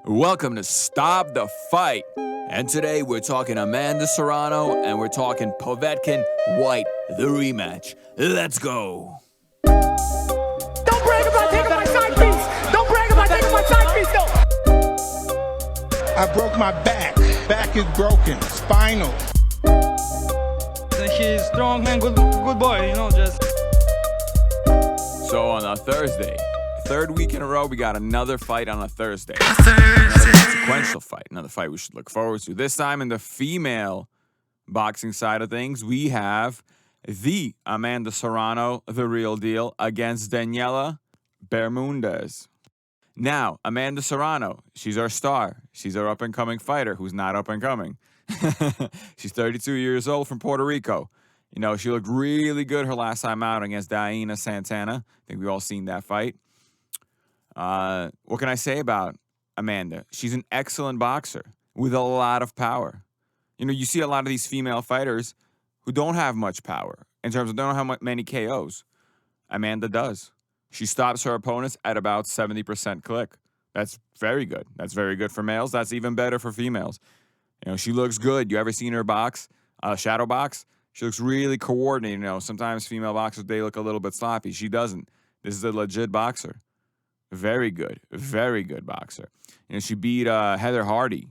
Welcome to Stop the Fight. And today we're talking Amanda Serrano and we're talking Povetkin-Whyte, the rematch. Let's go. Don't brag about taking my side piece. Don't brag about taking my side piece, though. I broke my back. Back is broken. Spinal. He's strong and good boy, just. So on a Thursday, third week in a row, we got another fight on a Thursday. Another consequential fight. Another fight we should look forward to. This time in the female boxing side of things, we have the Amanda Serrano, the real deal, against Daniela Bermudez. Now, Amanda Serrano, she's our star. She's our up-and-coming fighter who's not up-and-coming. She's 32 years old from Puerto Rico. You know, she looked really good her last time out against Diana Santana. I think we've all seen that fight. What can I say about Amanda? She's an excellent boxer with a lot of power. You know, you see a lot of these female fighters who don't have much power in terms of don't have many KOs. Amanda does. She stops her opponents at about 70% click. That's very good. That's very good for males. That's even better for females. You know, she looks good. You ever seen her box, shadow box? She looks really coordinated. You know, sometimes female boxers, they look a little bit sloppy. She doesn't. This is a legit boxer. Very good boxer. You know, she beat Heather Hardy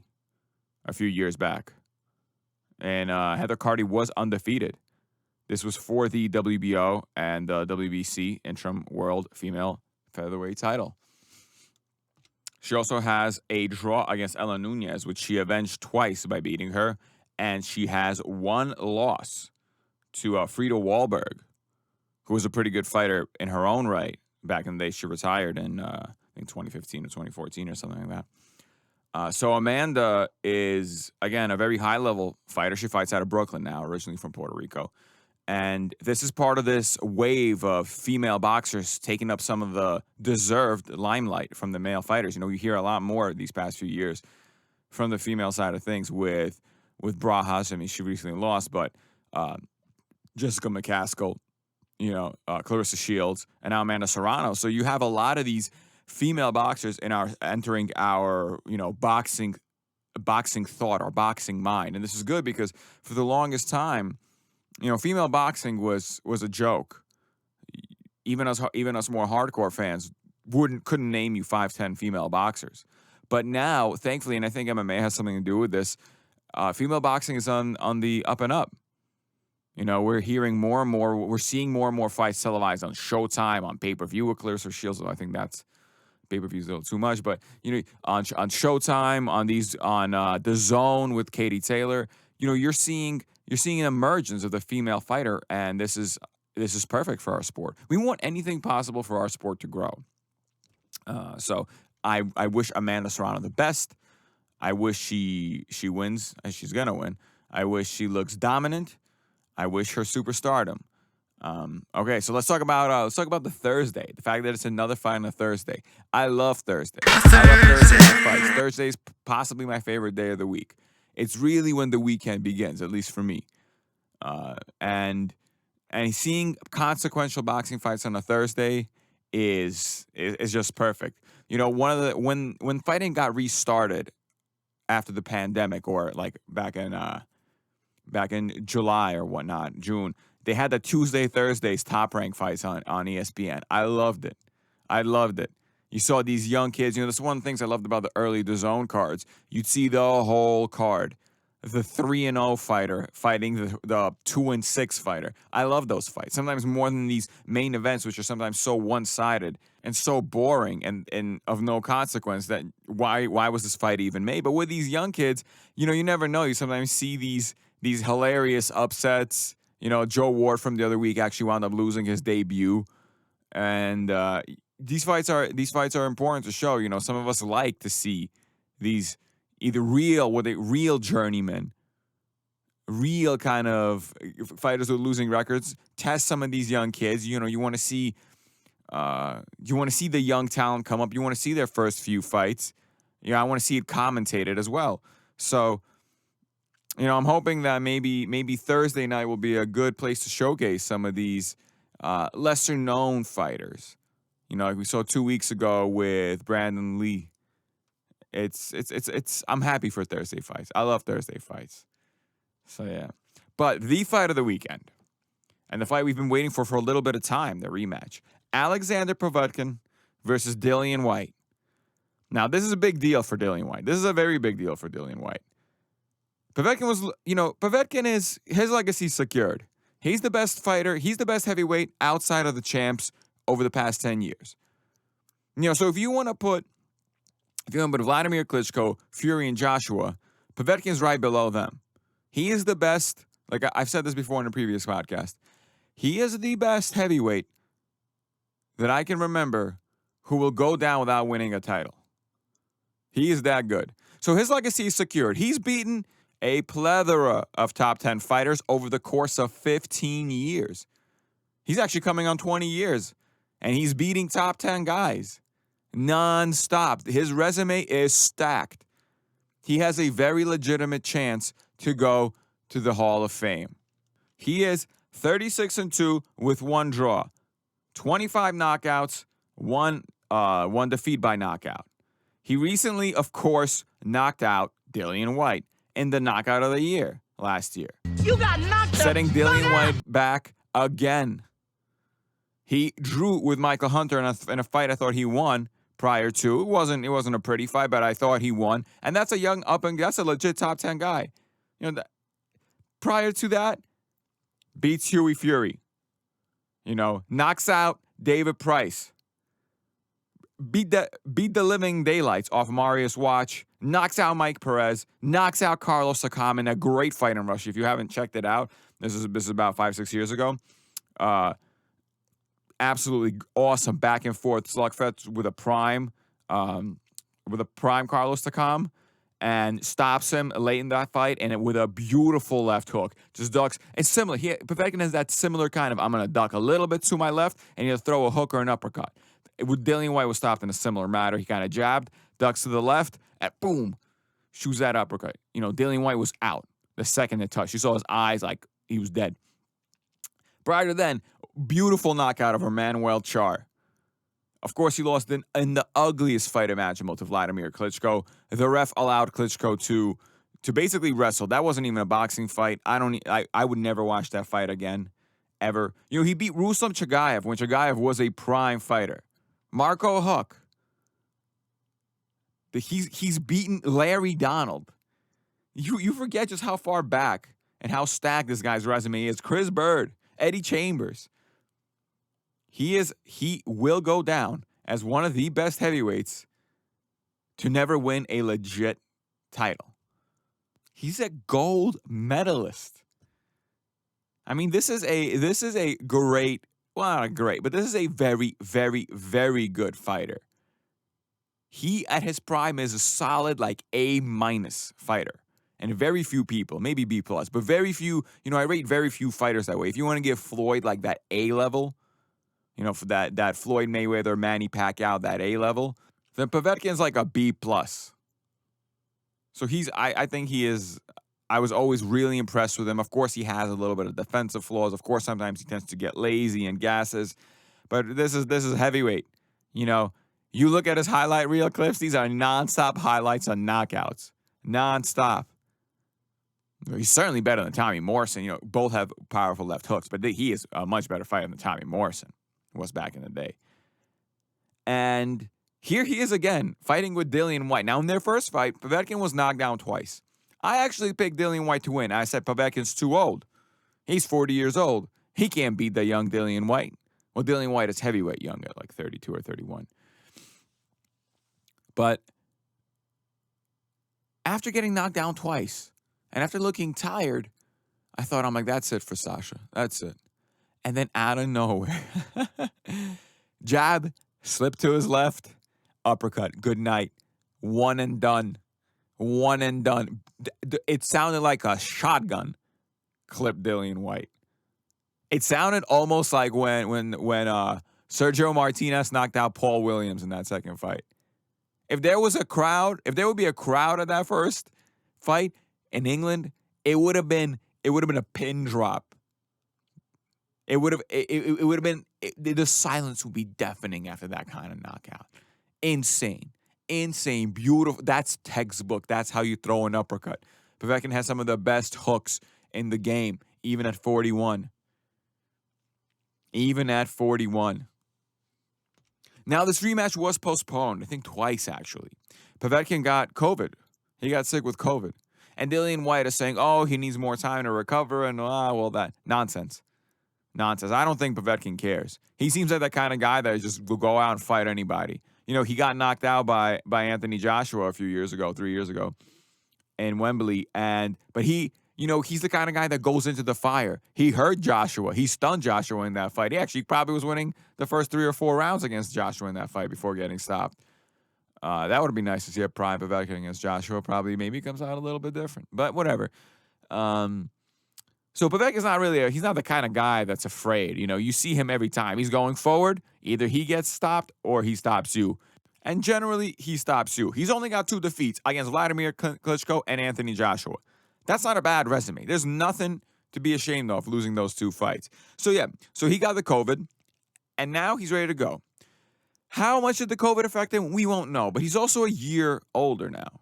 a few years back. And Heather Hardy was undefeated. This was for the WBO and WBC interim world female featherweight title. She also has a draw against Ella Nunez, which she avenged twice by beating her. And she has one loss to Frida Wahlberg, who was a pretty good fighter in her own right. Back in the day, she retired in, I think, 2015 or 2014 or something like that. So Amanda is, again, a very high-level fighter. She fights out of Brooklyn now, originally from Puerto Rico. And this is part of this wave of female boxers taking up some of the deserved limelight from the male fighters. You know, we hear a lot more these past few years from the female side of things with Barajas. I mean, she recently lost, but Jessica McCaskill, you know, Clarissa Shields, and now Amanda Serrano. So you have a lot of these female boxers entering our, you know, boxing thought, our boxing mind. And this is good because for the longest time, you know, female boxing was a joke. Even us more hardcore fans couldn't name you 5-10 female boxers. But now, thankfully, and I think MMA has something to do with this, female boxing is on the up and up. You know, we're hearing more and more, we're seeing more and more fights televised on Showtime, on pay-per-view with Clarissa Shields. I think that's pay-per-view is a little too much, but you know, on Showtime, on the Zone with Katie Taylor, you know, you're seeing an emergence of the female fighter, and this is perfect for our sport. We want anything possible for our sport to grow. So I wish Amanda Serrano the best. I wish she wins, and she's gonna win. I wish she looks dominant. I wish her superstardom. Okay, so let's talk about the Thursday. The fact that it's another fight on a Thursday. I love Thursday. I love Thursday night fights. Thursday is possibly my favorite day of the week. It's really when the weekend begins, at least for me. And seeing consequential boxing fights on a Thursday is just perfect. You know, when fighting got restarted after the pandemic, or like back in July or whatnot, June, they had the Thursdays top rank fights on ESPN. I loved it. You saw these young kids. You know, that's one of the things I loved about the early DAZN cards. You'd see the whole card. The 3-0 fighter fighting the 2-6 fighter. I love those fights. Sometimes more than these main events, which are sometimes so one-sided and so boring and of no consequence that why was this fight even made? But with these young kids, you know, you never know. You sometimes see these hilarious upsets. You know, Joe Ward from the other week actually wound up losing his debut. And these fights are important to show. You know, some of us like to see these either real journeymen, real kind of fighters with losing records, test some of these young kids. You know, you want to see the young talent come up. You want to see their first few fights. You know, I want to see it commentated as well. So, you know, I'm hoping that maybe Thursday night will be a good place to showcase some of these lesser known fighters. You know, like we saw 2 weeks ago with Brandon Lee I'm happy for Thursday fights. I love Thursday fights. So yeah. But the fight of the weekend, and the fight we've been waiting for a little bit of time, the rematch. Alexander Povetkin versus Dillian Whyte. Now, this is a big deal for Dillian Whyte. This is a very big deal for Dillian Whyte. Povetkin is, his legacy secured. He's the best fighter. He's the best heavyweight outside of the champs over the past 10 years. So if you want to put Vladimir Klitschko, Fury, and Joshua, Povetkin's right below them. He is the best, like I've said this before in a previous podcast, he is the best heavyweight that I can remember who will go down without winning a title. He is that good. So his legacy is secured. He's beaten a plethora of top 10 fighters over the course of 15 years. He's actually coming on 20 years, and he's beating top 10 guys non-stop. His resume is stacked. He has a very legitimate chance to go to the Hall of Fame. He is 36-2 with 1 draw, 25 knockouts, one defeat by knockout. He recently, of course, knocked out Dillian Whyte in the knockout of the year last year. You got knocked setting Dillian Whyte back again. He drew with Michael Hunter in a fight I thought he won prior to. It wasn't a pretty fight, but I thought he won. And that's that's a legit top 10 guy. Prior to that, beats Huey Fury. Knocks out David Price. Beat the living daylights off Marius Watch. Knocks out Mike Perez. Knocks out Carlos Sakam in a great fight in Russia. If you haven't checked it out, this is about 5-6 years ago. Absolutely awesome back and forth slugfest with a prime Carlos Sakam, and stops him late in that fight, and with a beautiful left hook, just ducks. It's similar. Povetkin has that similar kind of, I'm going to duck a little bit to my left, and he'll throw a hook or an uppercut. With Dillian Whyte was stopped in a similar manner. He kind of jabbed, ducks to the left, and boom, shoots that uppercut. Dillian Whyte was out the second it touched. You saw his eyes like he was dead. Prior to then, beautiful knockout of Emmanuel Char. Of course, he lost in the ugliest fight imaginable to Vladimir Klitschko. The ref allowed Klitschko to basically wrestle. That wasn't even a boxing fight. I would never watch that fight again, ever. He beat Ruslan Chagayev when Chagayev was a prime fighter. Marco Huck. He's beaten Larry Donald. You forget just how far back and how stacked this guy's resume is. Chris Bird, Eddie Chambers. He will go down as one of the best heavyweights to never win a legit title. He's a gold medalist. I mean, this is a great, well, not great, but this is a very, very, very good fighter. He, at his prime, is a solid, A- fighter. And very few people, maybe B+, but very few, I rate very few fighters that way. If you want to give Floyd, that A level, for that Floyd Mayweather, Manny Pacquiao, that A level, then Povetkin's a B+. So I think he is, I was always really impressed with him. Of course, he has a little bit of defensive flaws. Of course, sometimes he tends to get lazy and gasses. But this is heavyweight. You look at his highlight reel clips, these are nonstop highlights on knockouts. Nonstop. He's certainly better than Tommy Morrison. Both have powerful left hooks, but he is a much better fighter than Tommy Morrison was back in the day. And here he is again, fighting with Dillian Whyte. Now, in their first fight, Povetkin was knocked down twice. I actually picked Dillian Whyte to win. I said Povetkin's too old. He's 40 years old. He can't beat the young Dillian Whyte. Well, Dillian Whyte is heavyweight young at 32 or 31. But after getting knocked down twice, and after looking tired, I thought, I'm that's it for Sasha. That's it. And then out of nowhere, jab, slip to his left, uppercut, good night. One and done. One and done. It sounded like a shotgun clipped Dillian Whyte. It sounded almost like when Sergio Martinez knocked out Paul Williams in that second fight. If there was a crowd, if there would be a crowd at that first fight in England, it would have been a pin drop. It would have been the silence would be deafening after that kind of knockout. Insane. insane, beautiful. That's textbook. That's how you throw an uppercut. Povetkin has some of the best hooks in the game, even at 41. Even at 41. Now, this rematch was postponed, I think twice, actually. Povetkin got COVID. He got sick with COVID. And Dillian Whyte is saying, oh, he needs more time to recover, and, well, that. Nonsense. Nonsense. I don't think Povetkin cares. He seems like that kind of guy that just will go out and fight anybody. You know, he got knocked out by Anthony Joshua a few years ago, 3 years ago, in Wembley. But he, he's the kind of guy that goes into the fire. He hurt Joshua. He stunned Joshua in that fight. He actually probably was winning the first 3 or 4 rounds against Joshua in that fight before getting stopped. That would be nice to see a prime Povetkin against Joshua. Probably maybe comes out a little bit different, but whatever. So Povetkin's not really he's not the kind of guy that's afraid. You see him every time. He's going forward. Either he gets stopped or he stops you. And generally, he stops you. He's only got 2 defeats against Vladimir Klitschko and Anthony Joshua. That's not a bad resume. There's nothing to be ashamed of losing those 2 fights. So he got the COVID, and now he's ready to go. How much did the COVID affect him? We won't know, but he's also a year older now.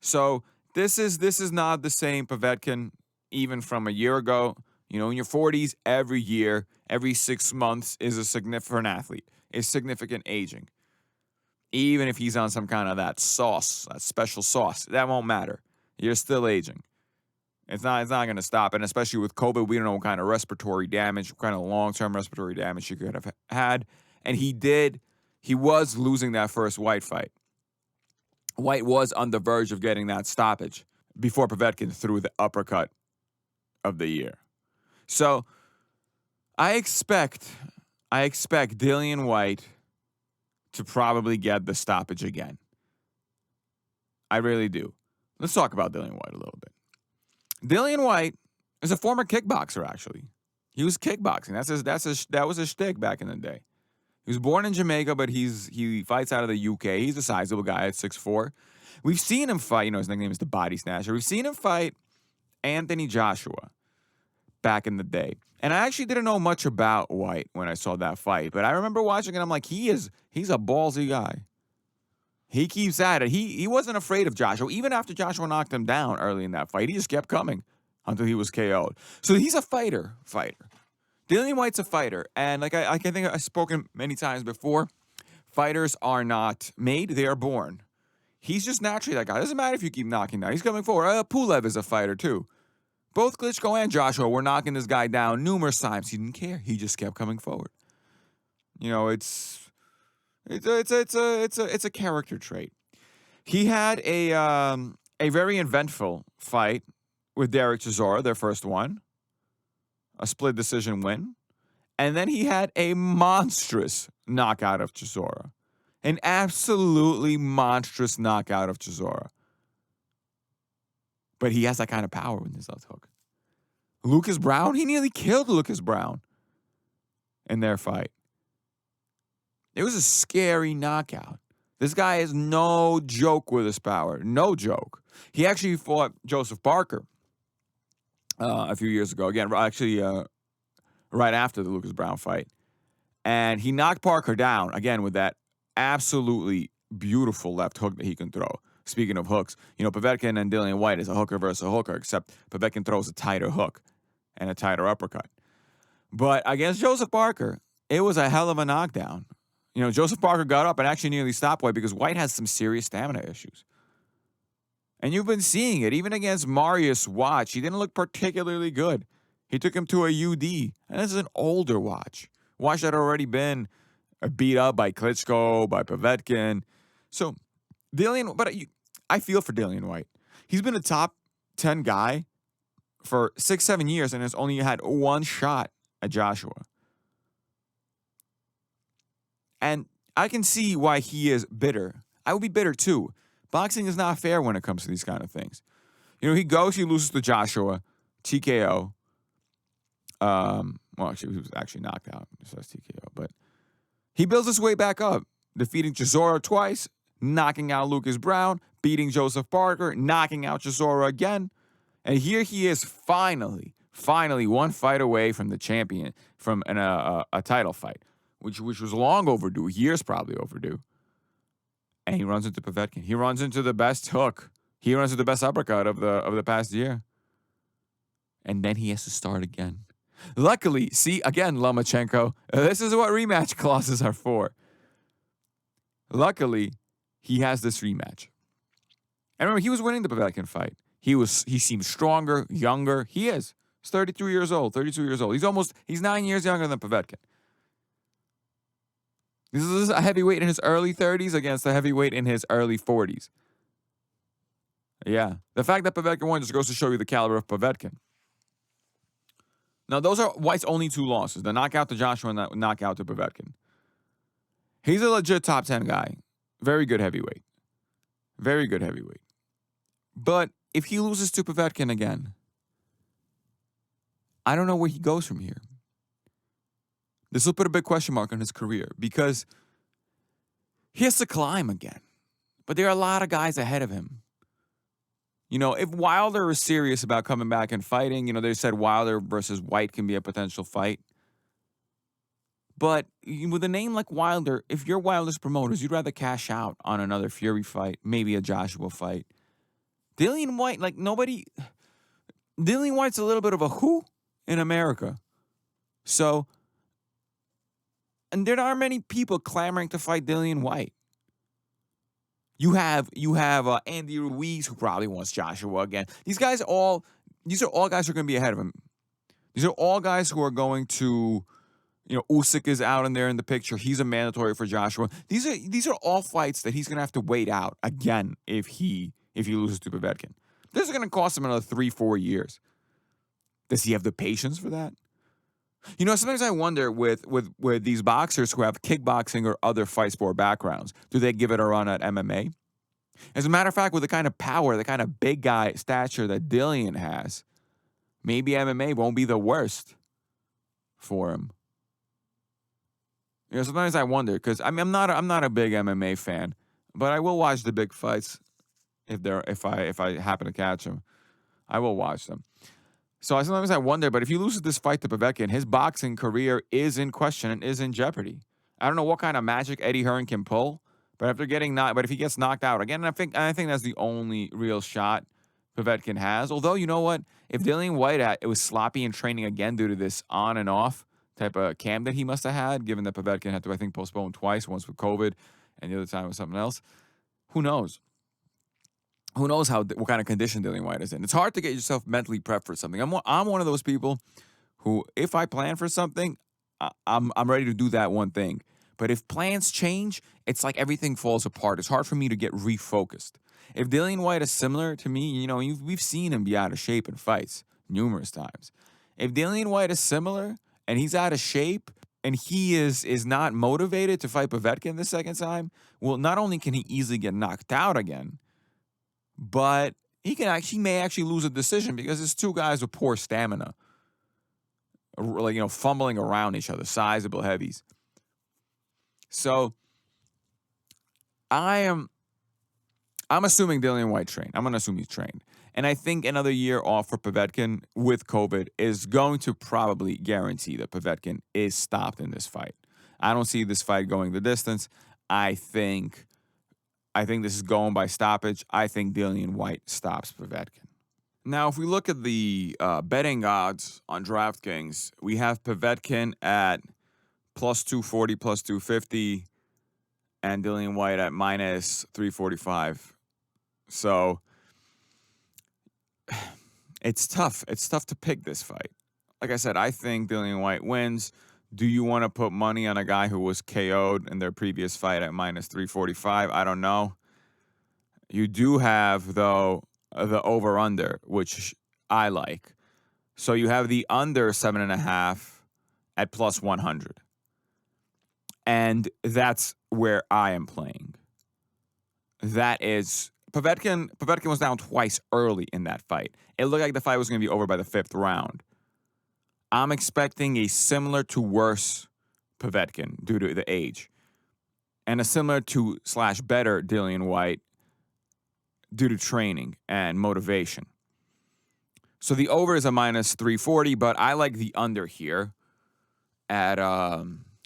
So this is not the same Povetkin even from a year ago. In your 40s, every year, every 6 months is a significant athlete, is significant aging. Even if he's on some kind of that sauce, that special sauce, that won't matter. You're still aging. It's not going to stop. And especially with COVID, we don't know what kind of respiratory damage, what kind of long-term respiratory damage he could have had. And he was losing that first Whyte fight. Whyte was on the verge of getting that stoppage before Povetkin threw the uppercut of the year. So I expect Dillian Whyte to probably get the stoppage again. I really do. Let's talk about Dillian Whyte a little bit. Dillian Whyte is a former kickboxer, actually. He was kickboxing. That was his shtick back in the day. He was born in Jamaica, but he fights out of the UK. He's a sizable guy at 6'4". We've seen him fight, his nickname is the Body Snatcher. We've seen him fight Anthony Joshua back in the day. And I actually didn't know much about Whyte when I saw that fight, but I remember watching it. I'm like, he's a ballsy guy. He keeps at it. He wasn't afraid of Joshua. Even after Joshua knocked him down early in that fight, he just kept coming until he was KO'd. So he's a fighter. Dillian Whyte's a fighter. And like I think I've spoken many times before, fighters are not made, they are born. He's just naturally that guy. Doesn't matter if you keep knocking down. He's coming forward. Pulev is a fighter too. Both Klitschko and Joshua were knocking this guy down numerous times. He didn't care. He just kept coming forward. It's a character trait. He had a very eventful fight with Derek Chisora, their first one, a split decision win, and then he had a monstrous knockout of Chisora, an absolutely monstrous knockout of Chisora. But he has that kind of power with his left hook. Lucas Brown, he nearly killed Lucas Brown in their fight. It was a scary knockout. This guy is no joke with his power. No joke. He actually fought Joseph Parker a few years ago. Again, actually right after the Lucas Brown fight. And he knocked Parker down, again, with that absolutely beautiful left hook that he can throw. Speaking of hooks, Povetkin and Dillian Whyte is a hooker versus a hooker, except Povetkin throws a tighter hook and a tighter uppercut. But against Joseph Parker, it was a hell of a knockdown. Joseph Parker got up and actually nearly stopped Whyte because Whyte has some serious stamina issues. And you've been seeing it. Even against Marius Watch, he didn't look particularly good. He took him to a UD. And this is an older Watch. Watch that had already been beat up by Klitschko, by Povetkin. So, I feel for Dillian Whyte. He's been a top 10 guy for 6-7 years and has only had one shot at Joshua. And I can see why he is bitter. I would be bitter too. Boxing is not fair when it comes to these kind of things. He loses to Joshua, TKO. Actually, he was actually knocked out. So that's TKO. But he builds his way back up, defeating Chisora twice, knocking out Lucas Brown, beating Joseph Parker, knocking out Chisora again. And here he is finally one fight away from the champion, from a title fight, which was long overdue, years probably overdue. and he runs into Povetkin. He runs into the best hook. He runs into the best uppercut of the past year. And then he has to start again. Luckily, see, again, Lomachenko, this is what rematch clauses are for. Luckily, he has this rematch. And remember, he was winning the Povetkin fight. He seemed stronger, younger. He is. He's 32 years old. He's 9 years younger than Povetkin. This is a heavyweight in his early 30s against a heavyweight in his early 40s. Yeah. The fact that Povetkin won just goes to show you the caliber of Povetkin. Now, those are White's only 2 losses. The knockout to Joshua and the knockout to Povetkin. He's a legit top 10 guy. Very good heavyweight. Very good heavyweight. But if he loses to Povetkin again, I don't know where he goes from here. This will put a big question mark on his career because he has to climb again. But there are a lot of guys ahead of him. You know, if Wilder is serious about coming back and fighting, you know, they said Wilder versus White can be a potential fight. But with a name like Wilder, if you're Wilder's promoters, you'd rather cash out on another Fury fight, maybe a Joshua fight. Dillian Whyte, like nobody... Dillian Whyte's a little bit of a who in America. So... And there aren't many people clamoring to fight Dillian Whyte. You have Andy Ruiz, who probably wants Joshua again. These are all guys who are going to be ahead of him. These are all guys who are going to, you know, Usyk is out in there in the picture. He's a mandatory for Joshua. These are all fights that he's going to have to wait out again if he loses to Povetkin. This is going to cost him another 3-4 years. Does he have the patience for that? You know, sometimes I wonder with these boxers who have kickboxing or other fight sport backgrounds, do they give it a run at MMA? As a matter of fact, with the kind of power, the kind of big guy stature that Dillian has, maybe MMA won't be the worst for him. You know, sometimes I wonder because I'm not a big MMA fan, but I will watch the big fights if I happen to catch them. I will watch them. So sometimes I wonder, but if he loses this fight to Povetkin, his boxing career is in question and is in jeopardy. I don't know what kind of magic Eddie Hearn can pull, but if he gets knocked out again, I think that's the only real shot Povetkin has. Although, you know what? If Dillian Whyte it was sloppy in training again due to this on and off type of camp that he must have had, given that Povetkin had to, I think, postpone twice, once with COVID and the other time with something else. Who knows? Who knows what kind of condition Dillian Whyte is in? It's hard to get yourself mentally prepped for something. I'm one of those people who, if I plan for something, I'm ready to do that one thing. But if plans change, it's like everything falls apart. It's hard for me to get refocused. If Dillian Whyte is similar to me, you know, we've seen him be out of shape in fights numerous times. If Dillian Whyte is similar and he's out of shape and he is not motivated to fight Povetkin the second time, well, not only can he easily get knocked out again, but he may actually lose a decision because it's 2 guys with poor stamina, like, you know, fumbling around each other, sizable heavies. So I'm assuming Dillian Whyte trained. I'm going to assume he's trained. And I think another year off for Povetkin with COVID is going to probably guarantee that Povetkin is stopped in this fight. I don't see this fight going the distance. I think this is going by stoppage. I think Dillian Whyte stops Povetkin. Now, if we look at the betting odds on DraftKings, we have Povetkin at plus 240, plus 250, and Dillian Whyte at minus 345. So it's tough. It's tough to pick this fight. Like I said, I think Dillian Whyte wins. Do you want to put money on a guy who was KO'd in their previous fight at minus 345? I don't know. You do have, though, the over-under, which I like. So you have the under 7.5 at plus 100. And that's where I am playing. That is, Povetkin was down twice early in that fight. It looked like the fight was going to be over by the 5th round. I'm expecting a similar to worse Povetkin due to the age. And a similar to / better Dillian Whyte due to training and motivation. So the over is a minus 340, but I like the under here at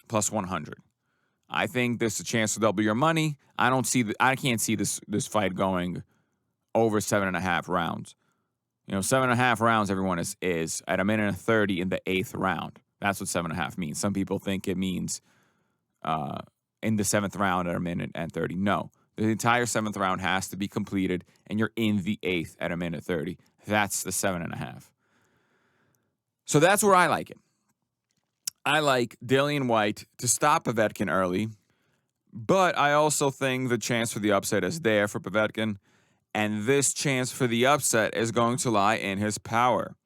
plus 100. I think there's a chance to double your money. I can't see this fight going over 7.5 rounds. 7.5 rounds, everyone is at a minute and 30 in the 8th round. That's what 7.5 means. Some people think it means in the 7th round at a minute and 30. No, the entire 7th round has to be completed, and you're in the 8th at a minute 30. That's the 7.5. So that's where I like it. I like Dillian Whyte to stop Povetkin early, but I also think the chance for the upset is there for Povetkin, and this chance for the upset is going to lie in his power.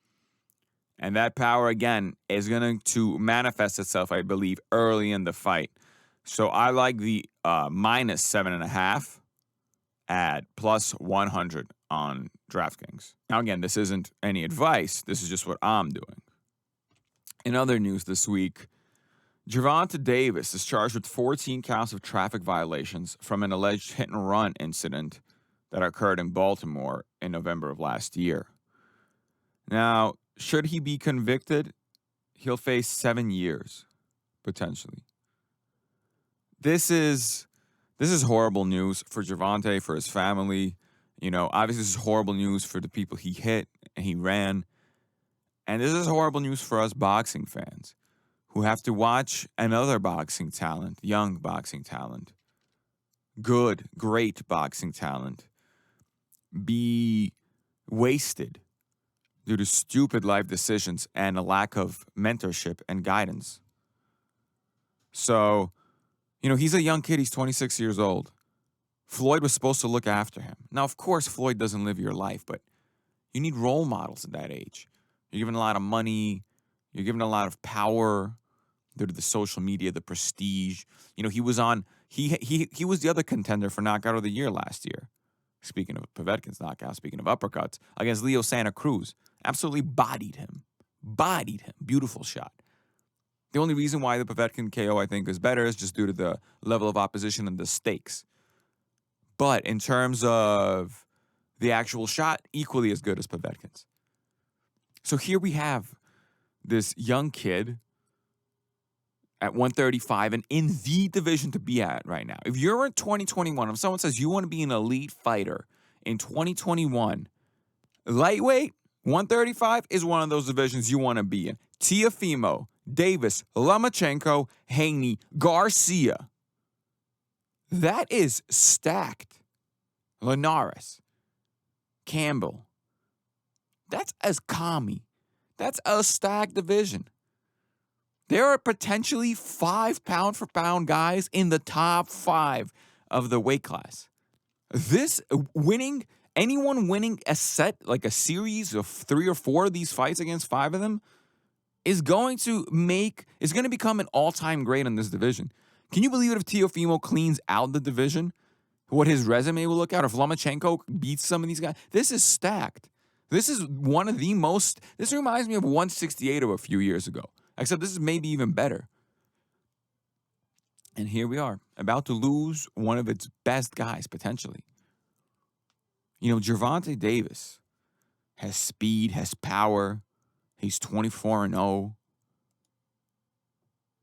And that power, again, is going to manifest itself, I believe, early in the fight. So I like the minus 7.5 at plus 100 on DraftKings. Now, again, this isn't any advice. This is just what I'm doing. In other news this week, Gervanta Davis is charged with 14 counts of traffic violations from an alleged hit-and-run incident that occurred in Baltimore in November of last year. Now, should he be convicted, he'll face 7 years, potentially. This is horrible news for Gervonta, for his family. Obviously this is horrible news for the people he hit and he ran. And this is horrible news for us boxing fans who have to watch another boxing talent, young boxing talent, good, great boxing talent, be wasted due to stupid life decisions and a lack of mentorship and guidance. So, he's a young kid. He's 26 years old. Floyd was supposed to look after him. Now, of course, Floyd doesn't live your life, but you need role models at that age. You're given a lot of money. You're given a lot of power due to the social media, the prestige. He was on. He was the other contender for knockout of the year last year. Speaking of Povetkin's knockout, speaking of uppercuts, against Leo Santa Cruz, absolutely bodied him. Beautiful shot. The only reason why the Povetkin KO, I think, is better is just due to the level of opposition and the stakes. But in terms of the actual shot, equally as good as Povetkin's. So here we have this young kid at 135 and in the division to be at right now. If you're in 2021, if someone says you want to be an elite fighter in 2021, lightweight, 135 is one of those divisions you want to be in. Teofimo, Davis, Lomachenko, Haney, Garcia. That is stacked. Linares, Campbell. That's as commie. That's a stacked division. There are potentially 5 pound-for-pound guys in the top 5 of the weight class. Anyone winning a set, like a series of 3 or 4 of these fights against 5 of them, is going to become an all-time great in this division. Can you believe it if Teofimo cleans out the division? What his resume will look at, or if Lomachenko beats some of these guys? This is stacked. This is one of the most. This reminds me of 168 of a few years ago. Except this is maybe even better. And here we are, about to lose one of its best guys, potentially. Gervanta Davis has speed, has power. He's 24-0.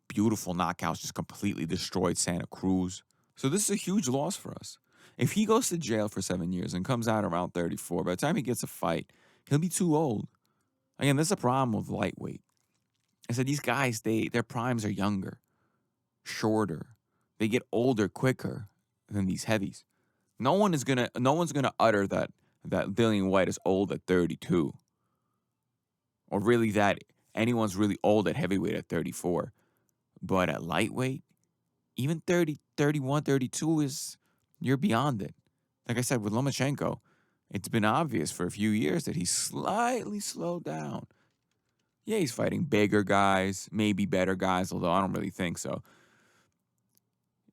Beautiful knockouts, just completely destroyed Santa Cruz. So this is a huge loss for us. If he goes to jail for 7 years and comes out around 34, by the time he gets a fight, he'll be too old. Again, that's a problem with lightweight. I said these guys, their primes are younger, shorter. They get older quicker than these heavies. No one's gonna utter that Dillian Whyte is old at 32. Or really that anyone's really old at heavyweight at 34. But at lightweight, even 30, 31, 32 you're beyond it. Like I said, with Lomachenko, it's been obvious for a few years that he's slightly slowed down. Yeah, he's fighting bigger guys, maybe better guys, although I don't really think so.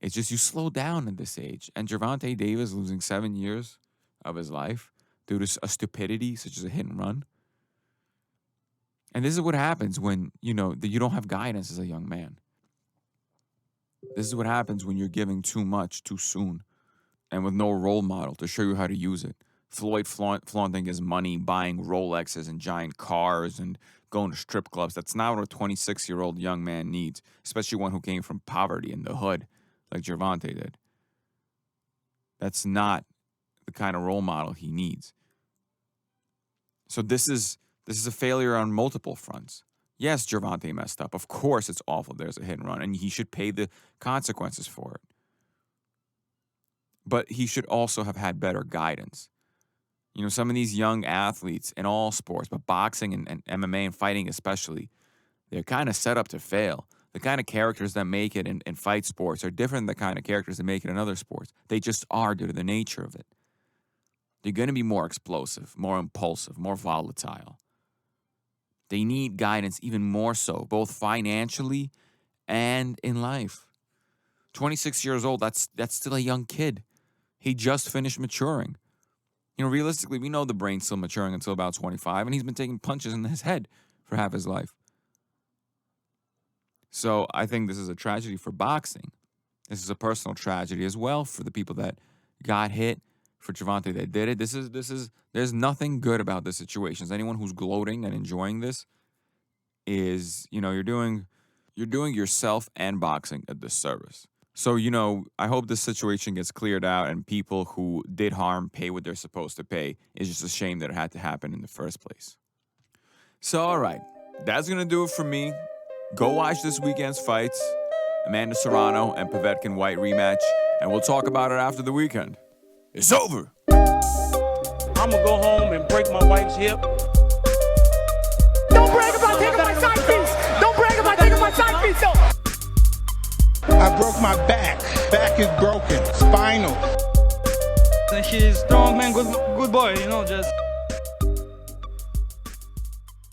It's just you slow down at this age. And Gervonta Davis losing 7 years of his life due to a stupidity such as a hit and run. And this is what happens when, you don't have guidance as a young man. This is what happens when you're giving too much too soon and with no role model to show you how to use it. Floyd flaunting his money, buying Rolexes and giant cars and going to strip clubs. That's not what a 26-year-old young man needs, especially one who came from poverty in the hood. like Gervanta did. That's not the kind of role model he needs. So this is a failure on multiple fronts. Yes, Gervanta messed up. Of course it's awful. There's a hit and run, and he should pay the consequences for it. But he should also have had better guidance. You know, some of these young athletes in all sports, but boxing and MMA and fighting especially, they're kind of set up to fail. The kind of characters that make it in fight sports are different than the kind of characters that make it in other sports. They just are due to the nature of it. They're going to be more explosive, more impulsive, more volatile. They need guidance even more so, both financially and in life. 26 years old, that's still a young kid. He just finished maturing. You know, realistically, we know the brain's still maturing until about 25, and he's been taking punches in his head for half his life. So I think this is a tragedy for boxing. This is a personal tragedy as well for the people that got hit, for Gervanta that did it. There's nothing good about this situation. Anyone who's gloating and enjoying this is, you know, you're doing yourself and boxing a disservice. So, you know, I hope this situation gets cleared out and people who did harm pay what they're supposed to pay. It's just a shame that it had to happen in the first place. So, all right, that's going to do it for me. Go watch this weekend's fights, Amanda Serrano and Povetkin-Whyte rematch, and we'll talk about it after the weekend. It's over. I'm gonna go home and break my wife's hip. Don't brag about taking my side piece. Don't brag about taking my side piece, though. I broke my back. Back is broken. Spinal. And he's strong man, good boy, you know, just.